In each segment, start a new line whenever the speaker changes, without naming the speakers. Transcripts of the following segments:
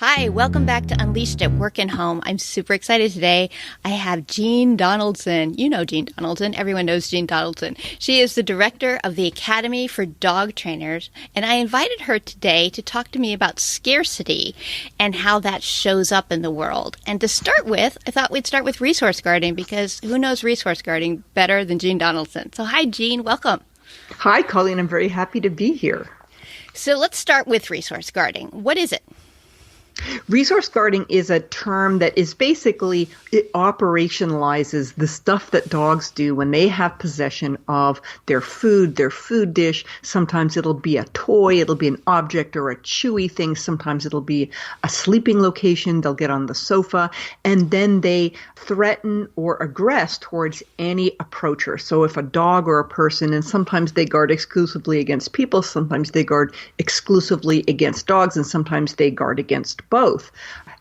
Hi, welcome back to Unleashed at Work and Home. I'm super excited today. I have Jean Donaldson. You know Jean Donaldson. Everyone knows Jean Donaldson. She is the director of the Academy for Dog Trainers, and I invited her today to talk to me about scarcity and how that shows up in the world. And to start with, I thought we'd start with resource guarding because who knows resource guarding better than Jean Donaldson? So hi, Jean. Welcome.
Hi, Colleen. I'm very happy to be here.
So let's start with resource guarding. What is it?
Resource guarding is a term that is basically, it operationalizes the stuff that dogs do when they have possession of their food dish. Sometimes it'll be a toy, it'll be an object or a chewy thing. Sometimes it'll be a sleeping location. They'll get on the sofa and then they threaten or aggress towards any approacher. So if a dog or a person, and sometimes they guard exclusively against people, sometimes they guard exclusively against dogs, and sometimes they guard against both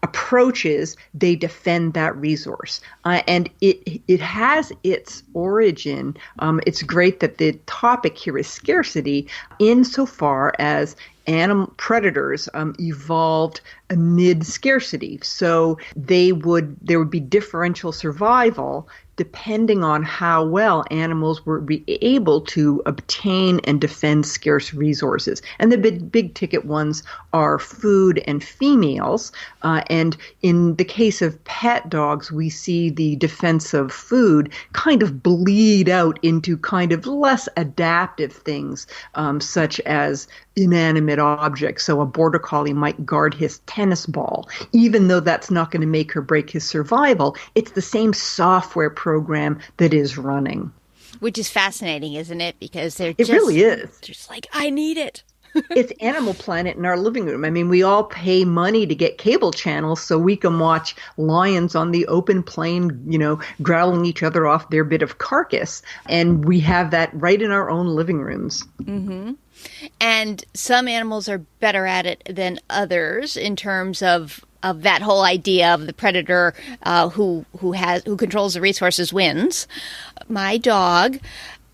approaches, they defend that resource. And it has its origin. It's great that the topic here is scarcity insofar as animal predators evolved amid scarcity. So there would be differential survival depending on how well animals were able to obtain and defend scarce resources. And the big ticket ones are food and females. And in the case of pet dogs, we see the defense of food kind of bleed out into kind of less adaptive things, such as inanimate objects. So a border collie might guard his tennis ball, even though that's not going to make or break his survival. It's the same software program that is running.
Which is fascinating, isn't it? Because it
really is.
Just like, I need it.
It's Animal Planet in our living room. I mean, we all pay money to get cable channels so we can watch lions on the open plain, growling each other off their bit of carcass. And we have that right in our own living rooms.
Mm-hmm. And some animals are better at it than others in terms of that whole idea of the predator who controls the resources wins. My dog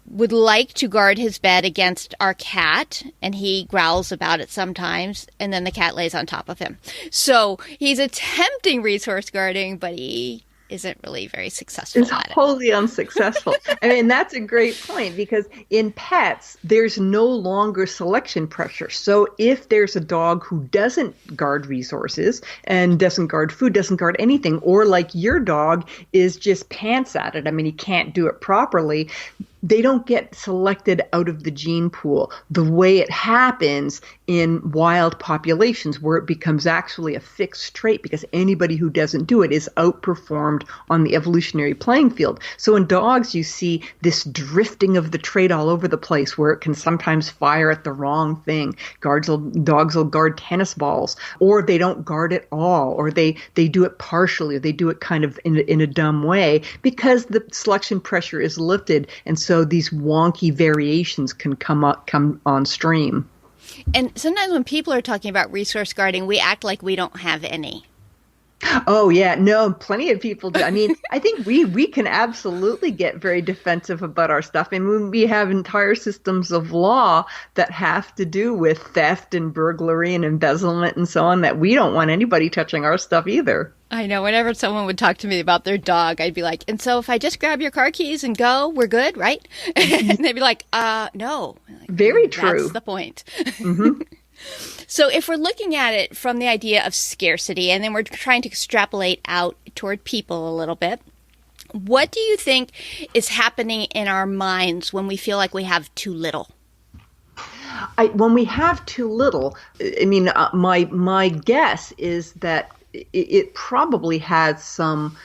would like to guard his bed against our cat, and he growls about it sometimes, and then the cat lays on top of him. So he's attempting resource guarding, but he isn't really very successful at it.
It's wholly unsuccessful. I mean, that's a great point because in pets, there's no longer selection pressure. So if there's a dog who doesn't guard resources and doesn't guard food, doesn't guard anything, or like your dog is just pants at it, I mean, he can't do it properly, they don't get selected out of the gene pool the way it happens in wild populations where it becomes actually a fixed trait because anybody who doesn't do it is outperformed on the evolutionary playing field. So in dogs, you see this drifting of the trait all over the place where it can sometimes fire at the wrong thing. Dogs will guard tennis balls, or they don't guard at all, or they do it partially, or they do it kind of in a dumb way because the selection pressure is lifted. And so these wonky variations can come on stream.
And sometimes when people are talking about resource guarding, we act like we don't have any.
Oh, yeah. No, plenty of people do. I mean, I think we can absolutely get very defensive about our stuff. And we have entire systems of law that have to do with theft and burglary and embezzlement and so on that we don't want anybody touching our stuff either.
I know. Whenever someone would talk to me about their dog, I'd be like, and so if I just grab your car keys and go, we're good, right? And they'd be like, no. Like,
very true.
That's the point.
Mm-hmm.
So if we're looking at it from the idea of scarcity, and then we're trying to extrapolate out toward people a little bit, what do you think is happening in our minds when we feel like we have too little?
When we have too little, I mean, my guess is that it probably has some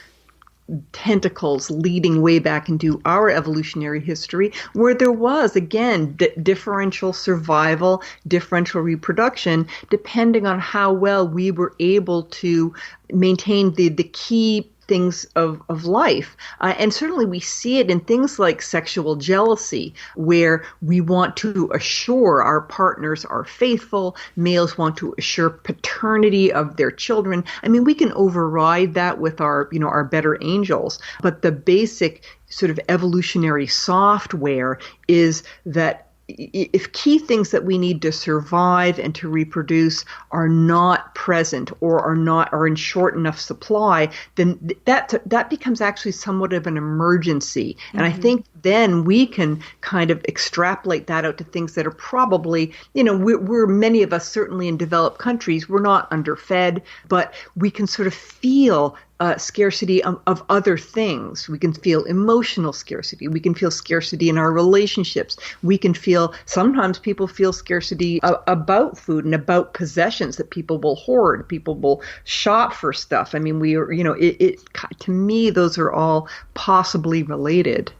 tentacles leading way back into our evolutionary history where there was, again, differential survival, differential reproduction, depending on how well we were able to maintain the key things of life. And certainly we see it in things like sexual jealousy, where we want to assure our partners are faithful. Males want to assure paternity of their children. I mean, we can override that with our better angels. But the basic sort of evolutionary software is that if key things that we need to survive and to reproduce are not present or are in short enough supply, then that becomes actually somewhat of an emergency. And I think then we can kind of extrapolate that out to things that are probably, we're many of us, certainly in developed countries, we're not underfed, but we can sort of feel scarcity of other things. We can feel emotional scarcity. We can feel scarcity in our relationships. We can feel, sometimes people feel scarcity about food and about possessions, that people will hoard, people will shop for stuff. I mean, to me, those are all possibly related.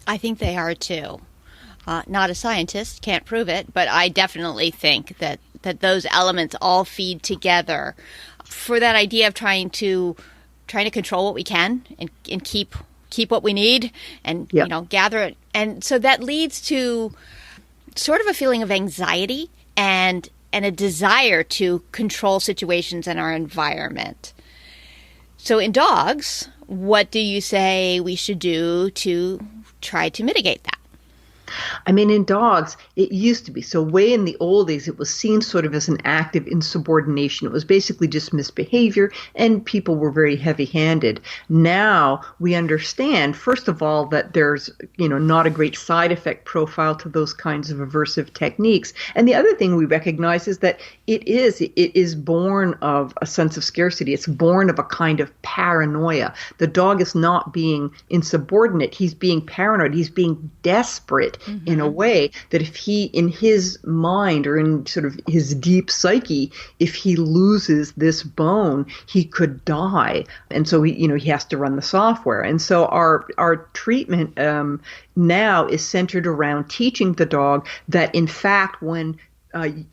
I think they are too. Not a scientist, can't prove it, but I definitely think that those elements all feed together for that idea of trying to control what we can and keep what we need and gather it. And so that leads to sort of a feeling of anxiety and a desire to control situations in our environment. So in dogs, what do you say we should do to try to mitigate that?
I mean, in dogs, it used to be. So way in the old days, it was seen sort of as an act of insubordination. It was basically just misbehavior, and people were very heavy-handed. Now we understand, first of all, that there's, not a great side effect profile to those kinds of aversive techniques. And the other thing we recognize is that it is born of a sense of scarcity. It's born of a kind of paranoia. The dog is not being insubordinate. He's being paranoid. He's being desperate in a way that if he, in his mind or in sort of his deep psyche, if he loses this bone, he could die. And so he has to run the software. And so our treatment now is centered around teaching the dog that, in fact, when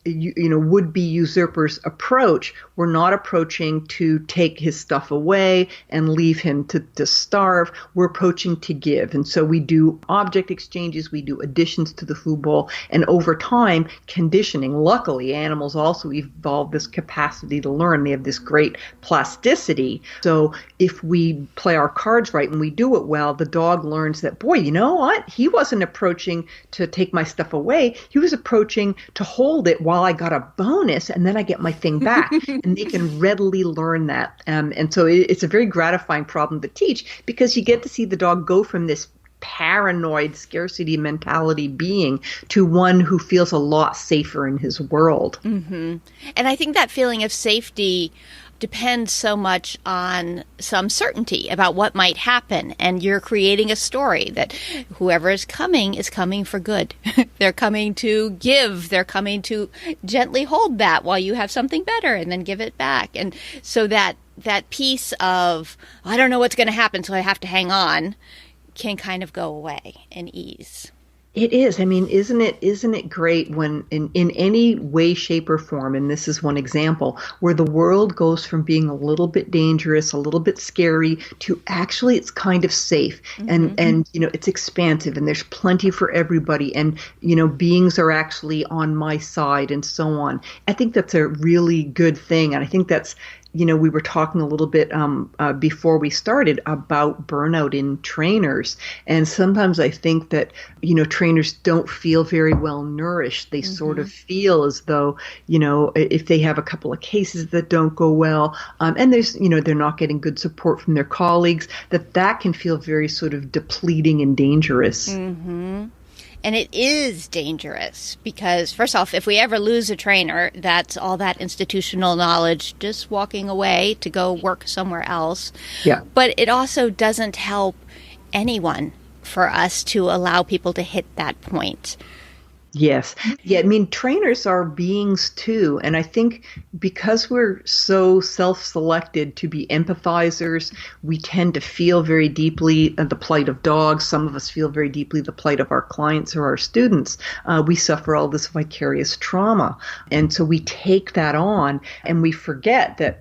would-be usurpers approach, we're not approaching to take his stuff away and leave him to starve. We're approaching to give. And so we do object exchanges, we do additions to the food bowl, and over time, conditioning. Luckily, animals also evolve this capacity to learn. They have this great plasticity. So if we play our cards right and we do it well, the dog learns that, boy, you know what? He wasn't approaching to take my stuff away. He was approaching to hold it while I got a bonus, and then I get my thing back. And they can readily learn that. And so it's a very gratifying problem to teach, because you get to see the dog go from this paranoid scarcity mentality being to one who feels a lot safer in his world.
Mm-hmm. And I think that feeling of safety depends so much on some certainty about what might happen. And you're creating a story that whoever is coming for good. They're coming to give. They're coming to gently hold that while you have something better and then give it back. And so that piece of, I don't know what's going to happen, so I have to hang on, can kind of go away and ease.
It is. I mean, isn't it great when in any way, shape, or form, and this is one example, where the world goes from being a little bit dangerous, a little bit scary, to actually it's kind of safe and it's expansive and there's plenty for everybody, and beings are actually on my side and so on. I think that's a really good thing, and I think that's we were talking a little bit before we started about burnout in trainers. And sometimes I think that, trainers don't feel very well nourished. They sort of feel as though, if they have a couple of cases that don't go well, and there's, they're not getting good support from their colleagues, that can feel very sort of depleting and dangerous.
Mm-hmm. And it is dangerous because, first off, if we ever lose a trainer, that's all that institutional knowledge just walking away to go work somewhere else.
Yeah.
But it also doesn't help anyone for us to allow people to hit that point.
Yes. Yeah. I mean, trainers are beings too. And I think because we're so self-selected to be empathizers, we tend to feel very deeply the plight of dogs. Some of us feel very deeply the plight of our clients or our students. We suffer all this vicarious trauma. And so we take that on and we forget that,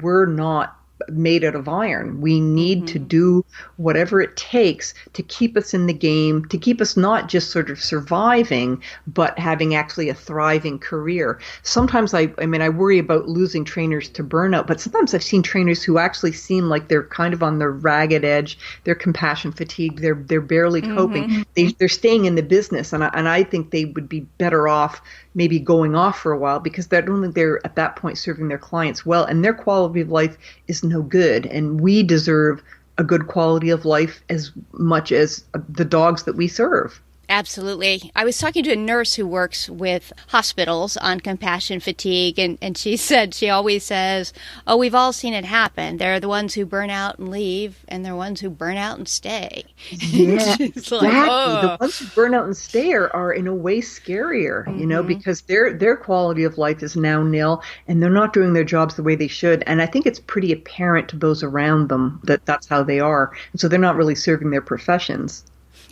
we're not made out of iron. We need to do whatever it takes to keep us in the game, to keep us not just sort of surviving, but having actually a thriving career. Sometimes I worry about losing trainers to burnout, but sometimes I've seen trainers who actually seem like they're kind of on the ragged edge. They're compassion fatigued. They're barely coping. They're staying in the business, and I think they would be better off maybe going off for a while, because I don't think they're at that point serving their clients well, and their quality of life is no good. And we deserve a good quality of life as much as the dogs that we serve.
Absolutely. I was talking to a nurse who works with hospitals on compassion fatigue, and she said, she always says, oh, we've all seen it happen. There are the ones who burn out and leave, and there are ones who burn out and stay.
Yeah, exactly. The ones who burn out and stay are in a way scarier, because their quality of life is now nil, and they're not doing their jobs the way they should. And I think it's pretty apparent to those around them that that's how they are. And so they're not really serving their professions.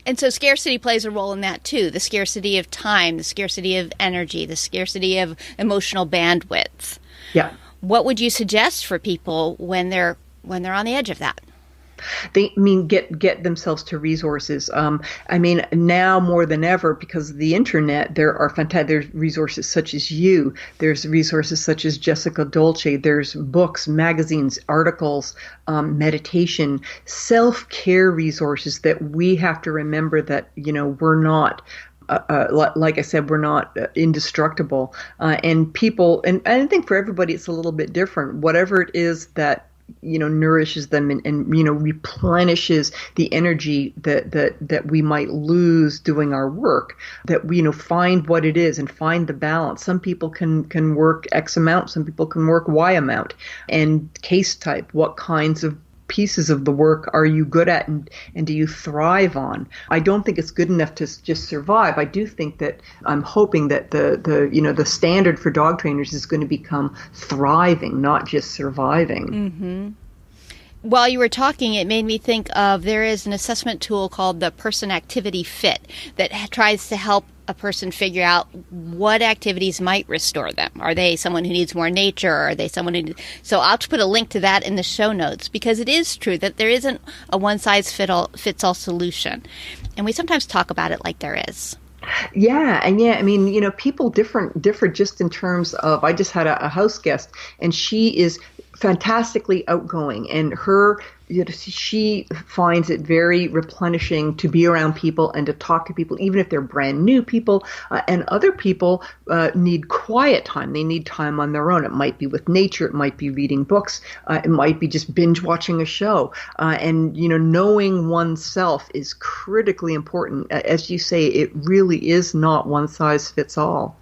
And so scarcity plays a role in that too. The scarcity of time, the scarcity of energy, the scarcity of emotional bandwidth.
Yeah.
What would you suggest for people when they're on the edge of that?
They get themselves to resources. Now more than ever, because of the internet, there's resources such as you. There's resources such as Jessica Dolce. There's books, magazines, articles, meditation, self-care resources that we have to remember that, we're not like I said, we're not indestructible. And people, and I think for everybody, it's a little bit different. Whatever it is that nourishes them and replenishes the energy that we might lose doing our work, that we find what it is and find the balance. Some people can work X amount, some people can work Y amount, and case type, what kinds of pieces of the work are you good at and do you thrive on? I don't think it's good enough to just survive. I do think that I'm hoping that the standard for dog trainers is going to become thriving, not just surviving.
Mm-hmm. While you were talking, it made me think of, there is an assessment tool called the Person Activity Fit that tries to help a person figure out what activities might restore them. Are they someone who needs more nature? Are they someone who... So I'll put a link to that in the show notes, because it is true that there isn't a one-size-fits-all solution. And we sometimes talk about it like there is.
Yeah. And people differ just in terms of, I just had a house guest, and she is fantastically outgoing, and she finds it very replenishing to be around people and to talk to people, even if they're brand new people. And other people need quiet time. They need time on their own. It might be with nature. It might be reading books. It might be just binge watching a show. And knowing oneself is critically important. As you say, it really is not one size fits all.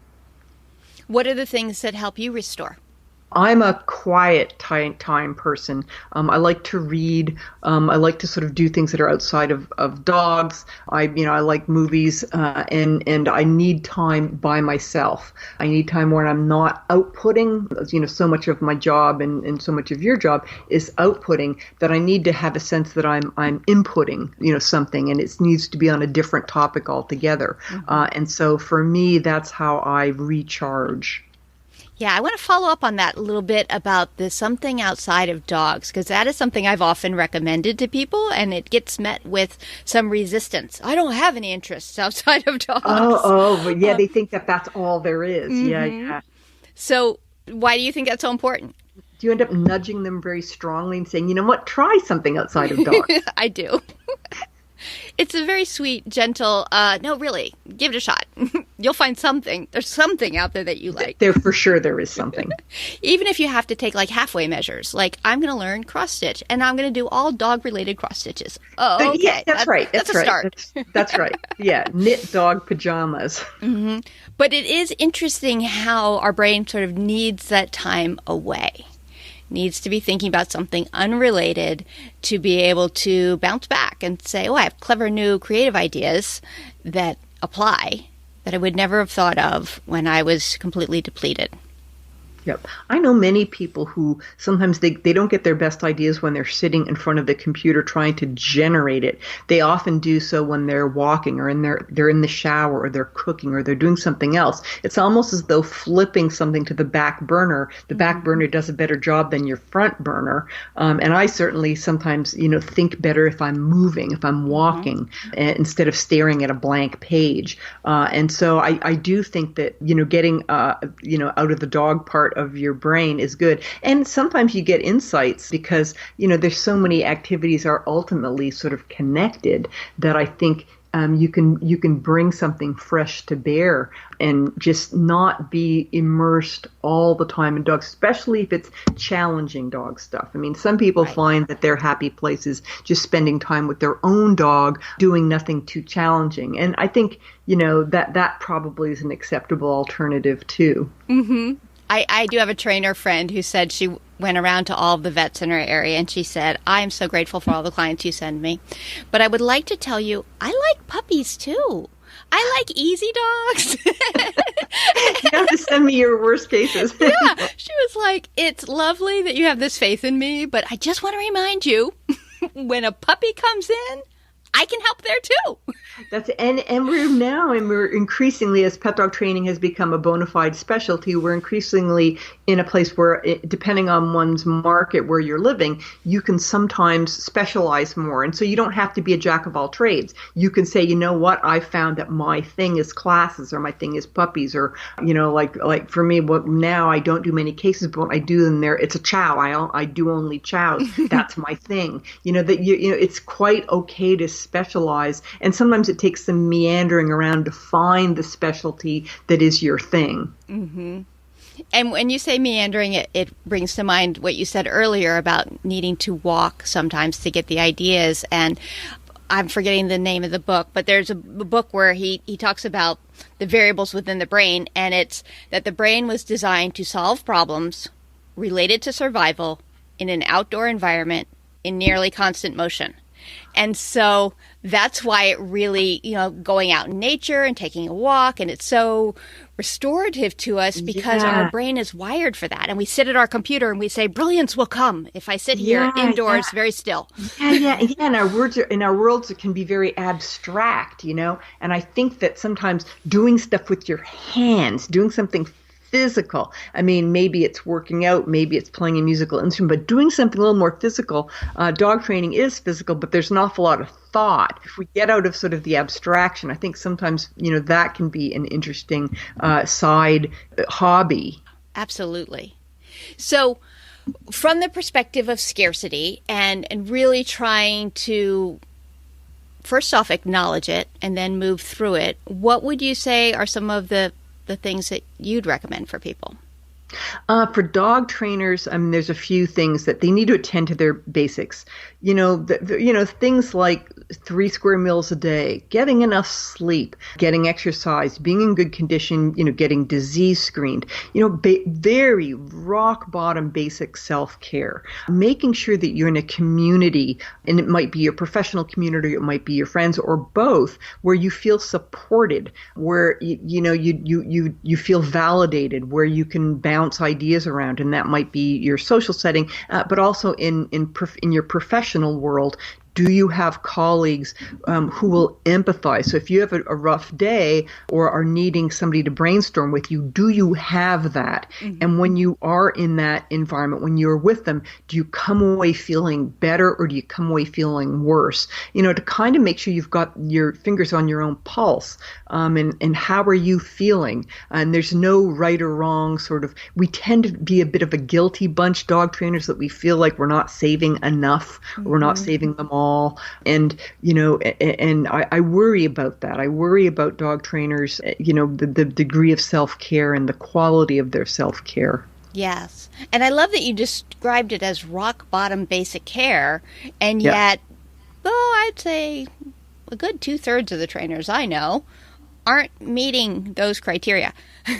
What are the things that help you restore?
I'm a quiet time person. I like to read. I like to sort of do things that are outside of dogs. I like movies, and I need time by myself. I need time where I'm not outputting. So much of my job and so much of your job is outputting, that I need to have a sense that I'm inputting, something, and it needs to be on a different topic altogether. Mm-hmm. And so for me, that's how I recharge.
Yeah, I want to follow up on that a little bit about the something outside of dogs, because that is something I've often recommended to people, and it gets met with some resistance. I don't have any interests outside of dogs.
But yeah, they think that that's all there is. Mm-hmm. Yeah.
So why do you think that's so important?
Do you end up nudging them very strongly and saying, you know what, try something outside of dogs?
I do. It's a very sweet, gentle, no, really, give it a shot. You'll find something. There's something out there that you like.
For sure there is something.
Even if you have to take like halfway measures, like I'm going to learn cross stitch and I'm going to do all dog related cross stitches. Oh, okay.
Yeah, that's right.
That's a start.
That's right. Yeah. Knit dog pajamas.
Mm-hmm. But it is interesting how our brain sort of needs that time away. Needs to be thinking about something unrelated to be able to bounce back and say, oh, I have clever new creative ideas that apply that I would never have thought of when I was completely depleted.
Yep. I know many people who sometimes they don't get their best ideas when they're sitting in front of the computer trying to generate it. They often do so when they're walking or they're in the shower or they're cooking or they're doing something else. It's almost as though flipping something to the back burner. The back burner does a better job than your front burner. And I certainly sometimes, think better if I'm moving, if I'm walking, instead of staring at a blank page. And so I do think that, getting, out of the dog part of your brain is good. And sometimes you get insights because, there's so many activities are ultimately sort of connected that I think you can bring something fresh to bear and just not be immersed all the time in dogs, especially if it's challenging dog stuff. I mean, some people find that their happy place is just spending time with their own dog, doing nothing too challenging. And I think, that probably is an acceptable alternative too.
Mm-hmm. I do have a trainer friend who said she went around to all of the vets in her area and she said, I'm so grateful for all the clients you send me. But I would like to tell you, I like puppies too. I like easy dogs.
You have to send me your worst cases.
Yeah. She was like, it's lovely that you have this faith in me, but I just want to remind you, when a puppy comes in, I can help there too.
And we're increasingly, as pet dog training has become a bona fide specialty, we're increasingly in a place where, depending on one's market where you're living, you can sometimes specialize more. And so you don't have to be a jack of all trades. You can say, I found that my thing is classes or my thing is puppies or, like for me, now I don't do many cases, but when I do them there, it's a chow. I do only chows. That's my thing. It's quite okay to specialize. And sometimes it takes some meandering around to find the specialty that is your thing.
Mm-hmm. And when you say meandering, it brings to mind what you said earlier about needing to walk sometimes to get the ideas. And I'm forgetting the name of the book, but there's a book where he talks about the variables within the brain, and it's that the brain was designed to solve problems related to survival in an outdoor environment in nearly constant motion. And so that's why it really, going out in nature and taking a walk, and it's so restorative to us because our brain is wired for that. And we sit at our computer and we say, brilliance will come if I sit here indoors very still.
Yeah. And our worlds can be very abstract, And I think that sometimes doing stuff with your hands, doing something physical. I mean, maybe it's working out, maybe it's playing a musical instrument, but doing something a little more physical. Dog training is physical, but there's an awful lot of thought. If we get out of sort of the abstraction, I think sometimes, that can be an interesting side hobby.
Absolutely. So from the perspective of scarcity and really trying to first off acknowledge it and then move through it, what would you say are some of the things that you'd recommend for people?
For dog trainers, there's a few things that they need to attend to their basics. Things like 3 square meals a day, getting enough sleep, getting exercise, being in good condition, getting disease screened, very rock bottom basic self-care, making sure that you're in a community, and it might be your professional community, it might be your friends or both, where you feel supported, where you feel validated, where you can bounce ideas around, and that might be your social setting, but also in your professional world. Do you have colleagues who will empathize? So if you have a rough day or are needing somebody to brainstorm with you, do you have that? Mm-hmm. And when you are in that environment, when you're with them, do you come away feeling better or do you come away feeling worse? To kind of make sure you've got your fingers on your own pulse, and how are you feeling? And there's no right or wrong sort of, we tend to be a bit of a guilty bunch, dog trainers, that we feel like we're not saving enough, or we're not saving them all. And, and I worry about that. I worry about dog trainers, the degree of self-care and the quality of their self-care.
Yes. And I love that you described it as rock bottom basic care. And yet, I'd say a good 2/3 of the trainers I know aren't meeting those criteria.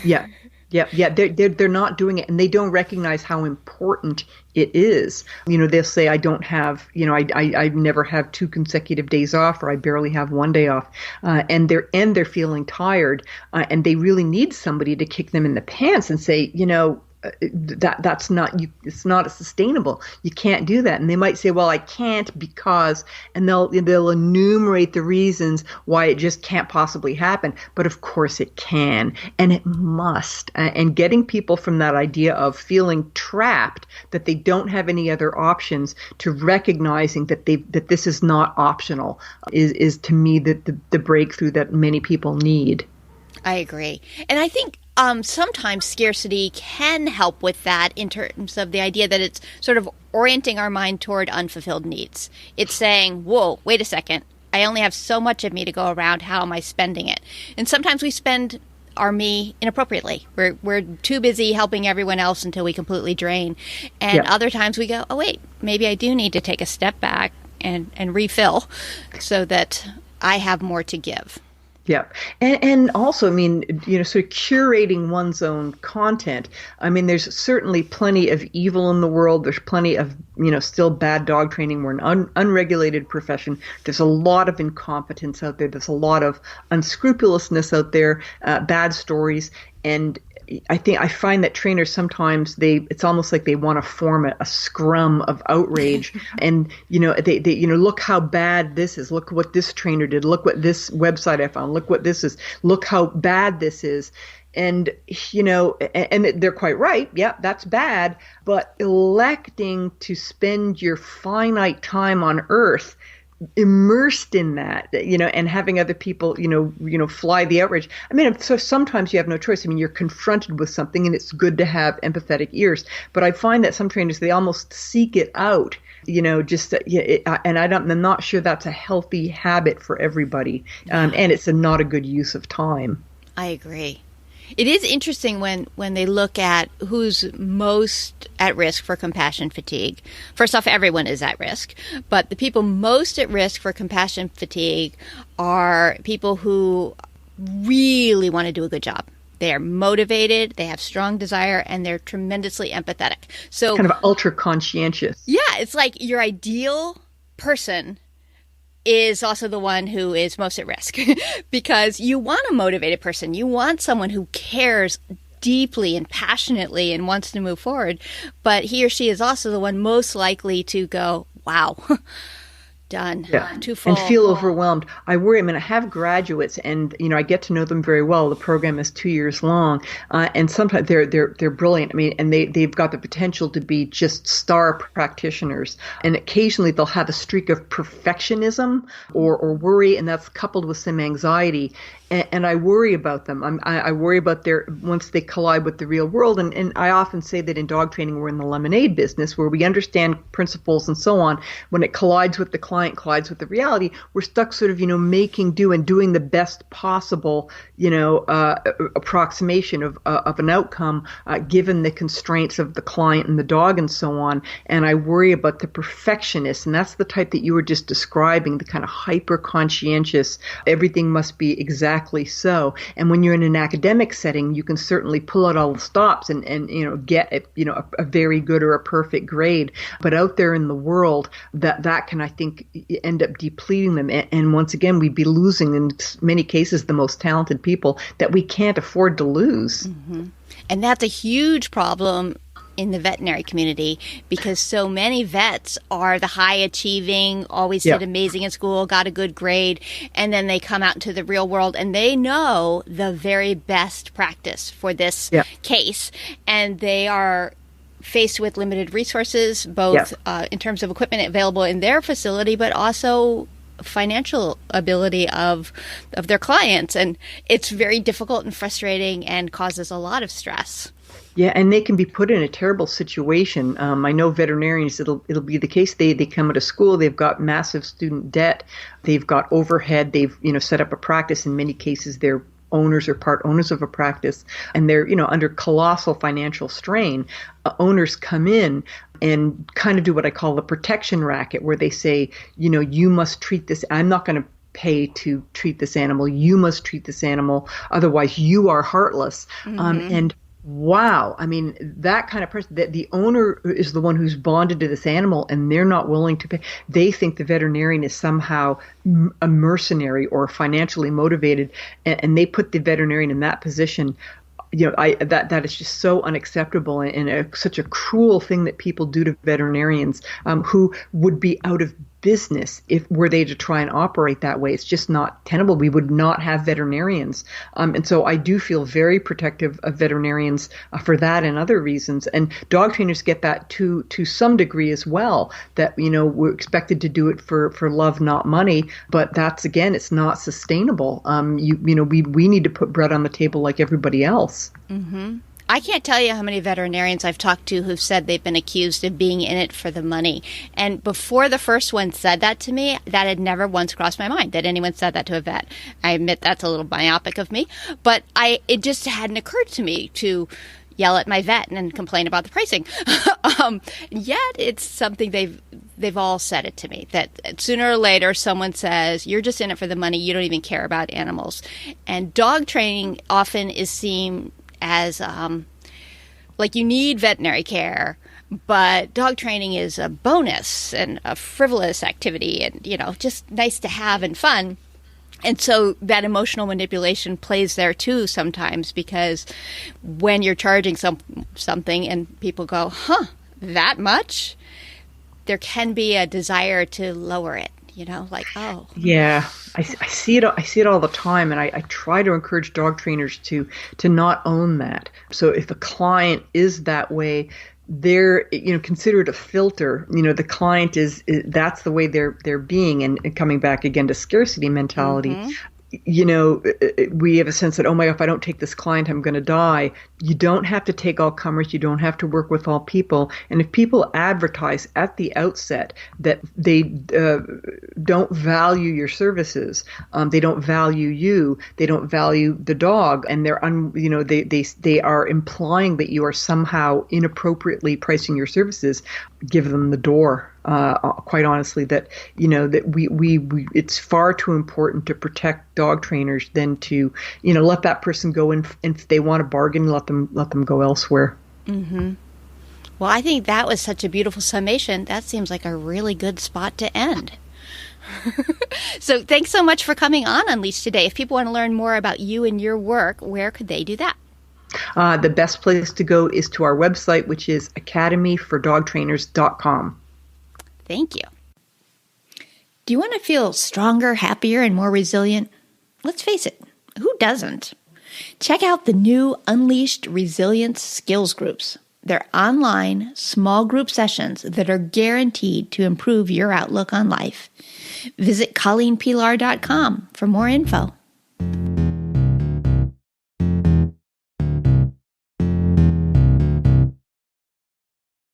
Yeah. Yeah. They're not doing it, and they don't recognize how important it is. They'll say, I don't have, I never have 2 consecutive days off, or I barely have 1 day off. And they're feeling tired, and they really need somebody to kick them in the pants and say, that's not you. It's not sustainable. You can't do that. And they might say, well, I can't because, and they'll enumerate the reasons why it just can't possibly happen. But of course it can, and it must. And getting people from that idea of feeling trapped, that they don't have any other options, to recognizing that this is not optional, is to me the breakthrough that many people need.
I agree. And I think sometimes scarcity can help with that in terms of the idea that it's sort of orienting our mind toward unfulfilled needs. It's saying, whoa, wait a second. I only have so much of me to go around. How am I spending it? And sometimes we spend our me inappropriately. We're too busy helping everyone else until we completely drain. And other times we go, oh, wait, maybe I do need to take a step back and refill so that I have more to give.
Yeah. And also, I mean, sort of curating one's own content. I mean, there's certainly plenty of evil in the world. There's plenty of, still bad dog training. We're an unregulated profession. There's a lot of incompetence out there. There's a lot of unscrupulousness out there, bad stories. And I find that trainers sometimes it's almost like they want to form a scrum of outrage, and they look how bad this is. Look what this trainer did. Look what this website I found. Look what this is. Look how bad this is. And and they're quite right. Yeah, that's bad. But electing to spend your finite time on Earth immersed in that, and having other people, fly the outrage. I mean, so sometimes you have no choice. I mean, you're confronted with something, and it's good to have empathetic ears. But I find that some trainers, they almost seek it out, and I'm not sure that's a healthy habit for everybody. And it's not a good use of time.
I agree. It is interesting when they look at who's most at risk for compassion fatigue. First off, everyone is at risk, but the people most at risk for compassion fatigue are people who really want to do a good job. They are motivated, they have strong desire, and they're tremendously empathetic. So
kind of ultra conscientious.
Yeah, it's like your ideal person is also the one who is most at risk because you want a motivated person. You want someone who cares deeply and passionately and wants to move forward. But he or she is also the one most likely to go, wow, done, too full.
And feel overwhelmed. I worry. I mean, I have graduates, and I get to know them very well. The program is 2 years long, and sometimes they're brilliant. I mean, and they've got the potential to be just star practitioners. And occasionally they'll have a streak of perfectionism or worry, and that's coupled with some anxiety. And I worry about them. I worry about once they collide with the real world. And I often say that in dog training, we're in the lemonade business where we understand principles and so on. When it collides with the client, collides with the reality, we're stuck sort of, making do and doing the best possible, approximation of an outcome given the constraints of the client and the dog and so on. And I worry about the perfectionists. And that's the type that you were just describing, the kind of hyper conscientious, everything must be exactly so. And when you're in an academic setting, you can certainly pull out all the stops and get a very good or a perfect grade. But out there in the world, that can, I think, end up depleting them. And once again, we'd be losing in many cases the most talented people that we can't afford to lose.
Mm-hmm. And that's a huge problem in the veterinary community because so many vets are the high achieving, always did amazing in school, got a good grade, and then they come out into the real world and they know the very best practice for this case, and they are faced with limited resources, both in terms of equipment available in their facility, but also financial ability of their clients. And it's very difficult and frustrating and causes a lot of stress.
Yeah, and they can be put in a terrible situation. I know veterinarians, it'll be the case. They come out of school, they've got massive student debt, they've got overhead, they've set up a practice. In many cases, they're owners or part owners of a practice, and they're under colossal financial strain. Owners come in and kind of do what I call the protection racket, where they say, you must treat this. I'm not going to pay to treat this animal. You must treat this animal, otherwise you are heartless.
Mm-hmm.
And wow. I mean, that kind of person, the owner is the one who's bonded to this animal and they're not willing to pay. They think the veterinarian is somehow a mercenary or financially motivated, and they put the veterinarian in that position. that is just so unacceptable and such a cruel thing that people do to veterinarians who would be out of business if were they to try and operate that way. It's just not tenable. We would not have veterinarians. And so I do feel very protective of veterinarians for that and other reasons. And dog trainers get that to some degree as well, that, we're expected to do it for love, not money. But that's, again, it's not sustainable. We need to put bread on the table like everybody else.
Mm-hmm. I can't tell you how many veterinarians I've talked to who've said they've been accused of being in it for the money. And before the first one said that to me, that had never once crossed my mind that anyone said that to a vet. I admit that's a little myopic of me, but it just hadn't occurred to me to yell at my vet and complain about the pricing. Yet it's something they've all said it to me, that sooner or later someone says, you're just in it for the money, you don't even care about animals. And dog training often is seen as like you need veterinary care, but dog training is a bonus and a frivolous activity and, just nice to have and fun. And so that emotional manipulation plays there too sometimes, because when you're charging something and people go, that much? There can be a desire to lower it. Oh.
Yeah, I see it. I see it all the time, and I try to encourage dog trainers to not own that. So if a client is that way, they're consider it a filter. The client is that's the way they're being, and coming back again to scarcity mentality. Mm-hmm. We have a sense that, oh my God, if I don't take this client, I'm going to die. You don't have to take all comers. You don't have to work with all people. And if people advertise at the outset that they don't value your services, they don't value you, they don't value the dog, and they are implying that you are somehow inappropriately pricing your services, give them the door. Quite honestly, that we it's far too important to protect dog trainers than to let that person go, and if they want to bargain, let them go elsewhere.
Mm-hmm. Well, I think that was such a beautiful summation. That seems like a really good spot to end. So thanks so much for coming on Unleashed today. If people want to learn more about you and your work, where could they do that?
The best place to go is to our website, which is academyfordogtrainers.com.
Thank you. Do you want to feel stronger, happier, and more resilient? Let's face it, who doesn't? Check out the new Unleashed Resilience Skills Groups. They're online, small group sessions that are guaranteed to improve your outlook on life. Visit ColleenPilar.com for more info.